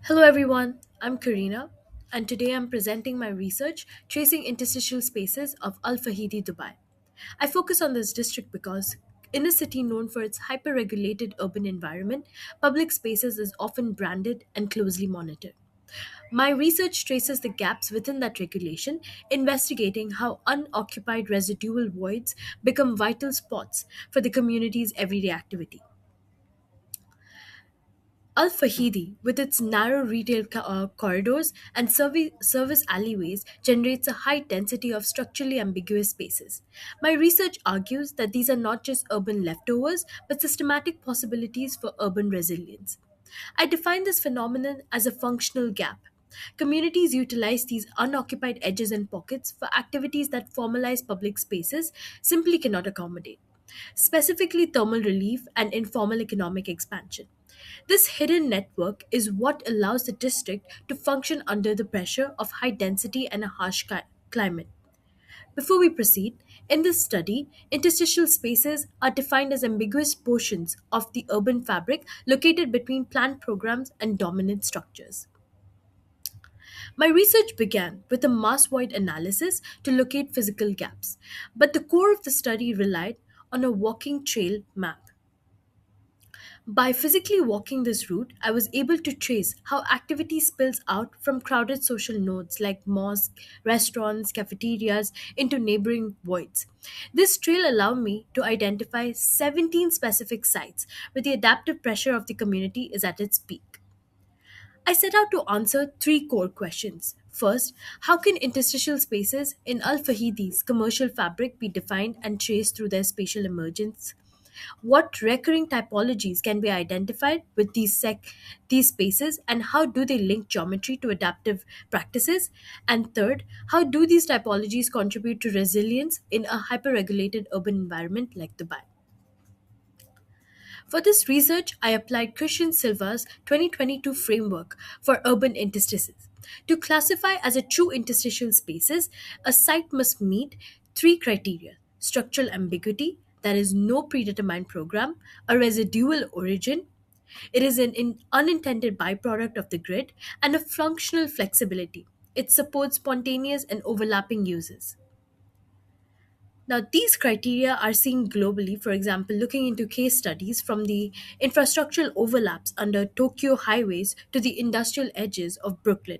Hello everyone, I'm Karina, and today I'm presenting my research tracing interstitial spaces of Al Fahidi, Dubai. I focus on this district because, in a city known for its hyper regulated urban environment, public spaces is often branded and closely monitored. My research traces the gaps within that regulation, investigating how unoccupied residual voids become vital spots for the community's everyday activity. Al Fahidi, with its narrow retail corridors and service alleyways, generates a high density of structurally ambiguous spaces. My research argues that these are not just urban leftovers, but systematic possibilities for urban resilience. I define this phenomenon as a functional gap. Communities utilize these unoccupied edges and pockets for activities that formalized public spaces simply cannot accommodate, specifically thermal relief and informal economic expansion. This hidden network is what allows the district to function under the pressure of high density and a harsh climate. Before we proceed, in this study, interstitial spaces are defined as ambiguous portions of the urban fabric located between planned programs and dominant structures. My research began with a mass void analysis to locate physical gaps, but the core of the study relied on a walking trail map. By physically walking this route, I was able to trace how activity spills out from crowded social nodes like mosques, restaurants, cafeterias into neighboring voids. This trail allowed me to identify 17 specific sites where the adaptive pressure of the community is at its peak. I set out to answer three core questions. First, how can interstitial spaces in Al Fahidi's commercial fabric be defined and traced through their spatial emergence? What recurring typologies can be identified with these spaces, and how do they link geometry to adaptive practices? And third, how do these typologies contribute to resilience in a hyperregulated urban environment like Dubai? For this research, I applied Christian Silva's 2022 framework for urban interstices. To classify as a true interstitial spaces, a site must meet three criteria: structural ambiguity, that is, no predetermined program; a residual origin, it is an unintended byproduct of the grid; and a functional flexibility. It supports spontaneous and overlapping uses. Now, these criteria are seen globally, for example, looking into case studies from the infrastructural overlaps under Tokyo highways to the industrial edges of Brooklyn.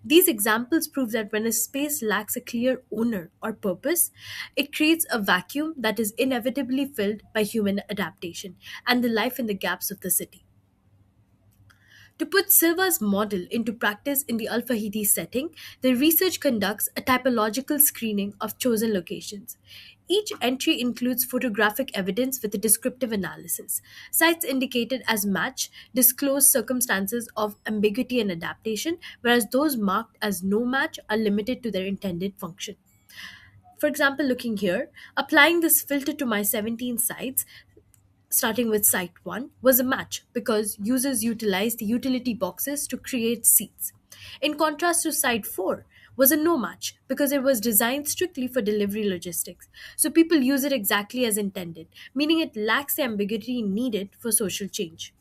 These examples prove that when a space lacks a clear owner or purpose, it creates a vacuum that is inevitably filled by human adaptation and the life in the gaps of the city. To put Silva's model into practice in the Al Fahidi setting, the research conducts a typological screening of chosen locations. Each entry includes photographic evidence with a descriptive analysis. Sites indicated as match disclose circumstances of ambiguity and adaptation, whereas those marked as no match are limited to their intended function. For example, looking here, applying this filter to my 17 sites, starting with site 1, was a match because users utilized the utility boxes to create seats. In contrast to site 4, was a no match because it was designed strictly for delivery logistics. So people use it exactly as intended, meaning it lacks the ambiguity needed for social change.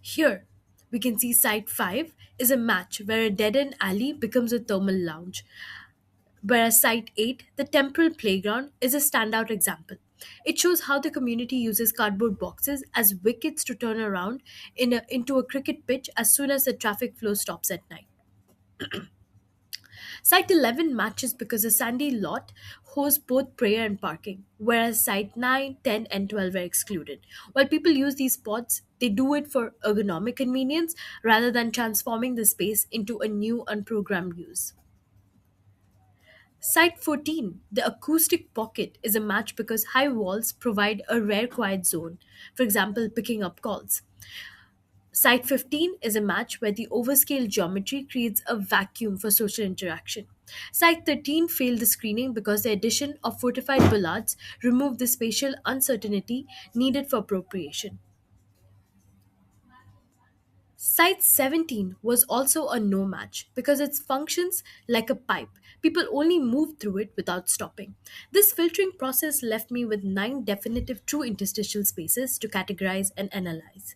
Here, we can see site 5 is a match where a dead end alley becomes a thermal lounge. Whereas Site 8, the temporal playground, is a standout example. It shows how the community uses cardboard boxes as wickets to turn around into a cricket pitch as soon as the traffic flow stops at night. Site 11 matches because the sandy lot hosts both prayer and parking, whereas Site 9, 10, and 12 are excluded. While people use these spots, they do it for ergonomic convenience rather than transforming the space into a new unprogrammed use. Site 14, the acoustic pocket, is a match because high walls provide a rare quiet zone, for example, picking up calls. Site 15 is a match where the overscale geometry creates a vacuum for social interaction. Site 13 failed the screening because the addition of fortified bollards removed the spatial uncertainty needed for appropriation. Site 17 was also a no match because it functions like a pipe. People only move through it without stopping. This filtering process left me with 9 definitive true interstitial spaces to categorize and analyze.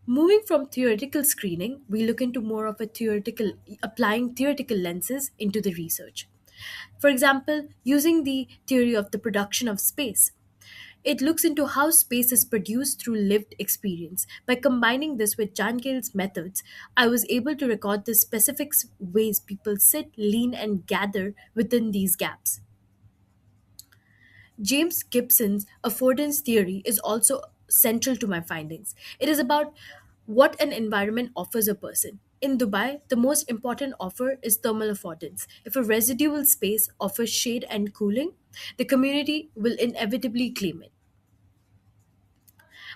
Moving from theoretical screening, we look into more of a theoretical applying theoretical lenses into the research. For example, using the theory of the production of space. It looks into how space is produced through lived experience. By combining this with Jankale's methods, I was able to record the specific ways people sit, lean, and gather within these gaps. James Gibson's affordance theory is also central to my findings. It is about what an environment offers a person. In Dubai, the most important offer is thermal affordance. If a residual space offers shade and cooling, the community will inevitably claim it.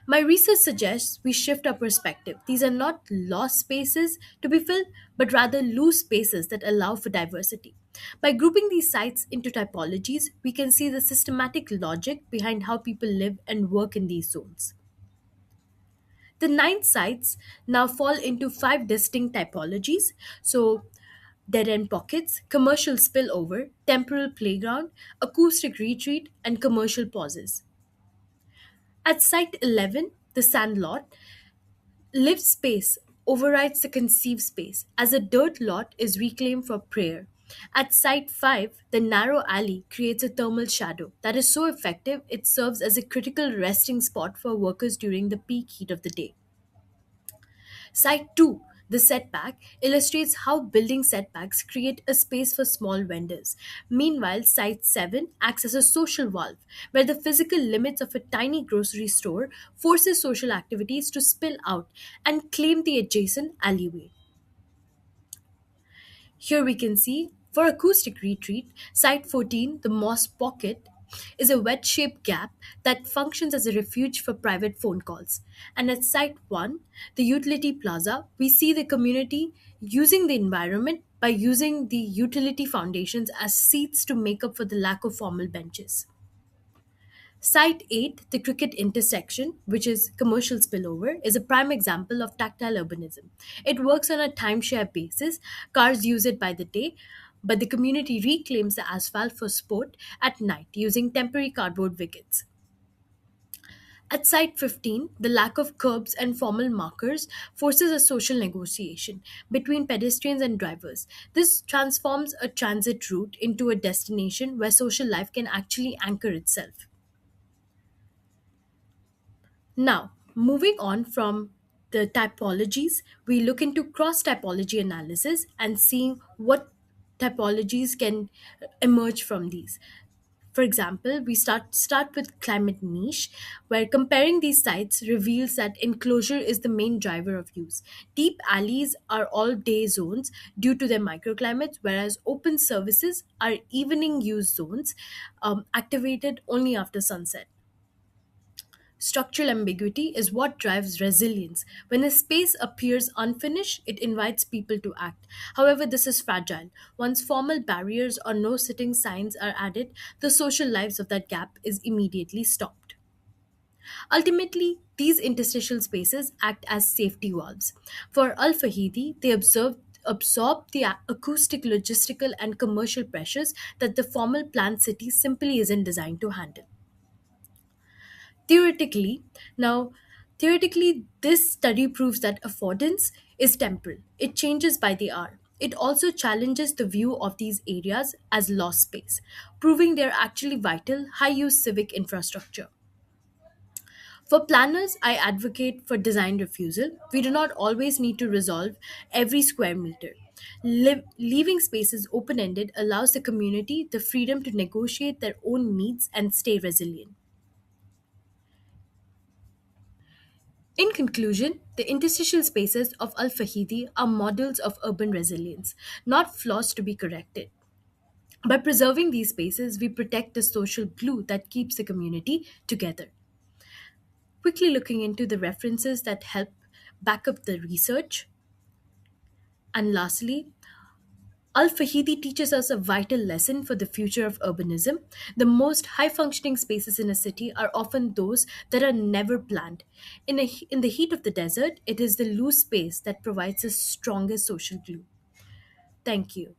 My research suggests we shift our perspective. These are not lost spaces to be filled, but rather loose spaces that allow for diversity. By grouping these sites into typologies, we can see the systematic logic behind how people live and work in these zones. The nine sites now fall into five distinct typologies. So, dead end pockets, commercial spillover, temporal playground, acoustic retreat, and commercial pauses. At Site 11, the sandlot, lived space overrides the conceived space as a dirt lot is reclaimed for prayer. At Site 5, the narrow alley creates a thermal shadow that is so effective it serves as a critical resting spot for workers during the peak heat of the day. Site 2, the setback, illustrates how building setbacks create a space for small vendors. Meanwhile, Site 7 acts as a social valve, where the physical limits of a tiny grocery store forces social activities to spill out and claim the adjacent alleyway. Here we can see for acoustic retreat, Site 14, the Moss Pocket, is a wedge shaped gap that functions as a refuge for private phone calls. And at Site 1, the Utility Plaza, we see the community using the environment by using the utility foundations as seats to make up for the lack of formal benches. Site 8, the cricket intersection, which is commercial spillover, is a prime example of tactile urbanism. It works on a timeshare basis. Cars use it by the day, but the community reclaims the asphalt for sport at night using temporary cardboard wickets. At Site 15, the lack of curbs and formal markers forces a social negotiation between pedestrians and drivers. This transforms a transit route into a destination where social life can actually anchor itself. Now, moving on from the typologies, we look into cross typology analysis and seeing what typologies can emerge from these. For example, we start with climate niche, where comparing these sites reveals that enclosure is the main driver of use. Deep alleys are all day zones due to their microclimates, whereas open services are evening use zones activated only after sunset. Structural ambiguity is what drives resilience. When a space appears unfinished, it invites people to act. However, this is fragile. Once formal barriers or no sitting signs are added, the social lives of that gap is immediately stopped. Ultimately, these interstitial spaces act as safety valves. For Al Fahidi, they absorb the acoustic, logistical, and commercial pressures that the formal planned city simply isn't designed to handle. Theoretically, now, theoretically, this study proves that affordance is temporal. It changes by the hour. It also challenges the view of these areas as lost space, proving they're actually vital, high use civic infrastructure. For planners, I advocate for design refusal. We do not always need to resolve every square meter. Leaving spaces open ended allows the community the freedom to negotiate their own needs and stay resilient. In conclusion, the interstitial spaces of Al Fahidi are models of urban resilience, not flaws to be corrected. By preserving these spaces, we protect the social glue that keeps the community together. Quickly looking into the references that help back up the research. And lastly, Al Fahidi teaches us a vital lesson for the future of urbanism. The most high functioning spaces in a city are often those that are never planned. In the heat of the desert, it is the loose space that provides the strongest social glue. Thank you.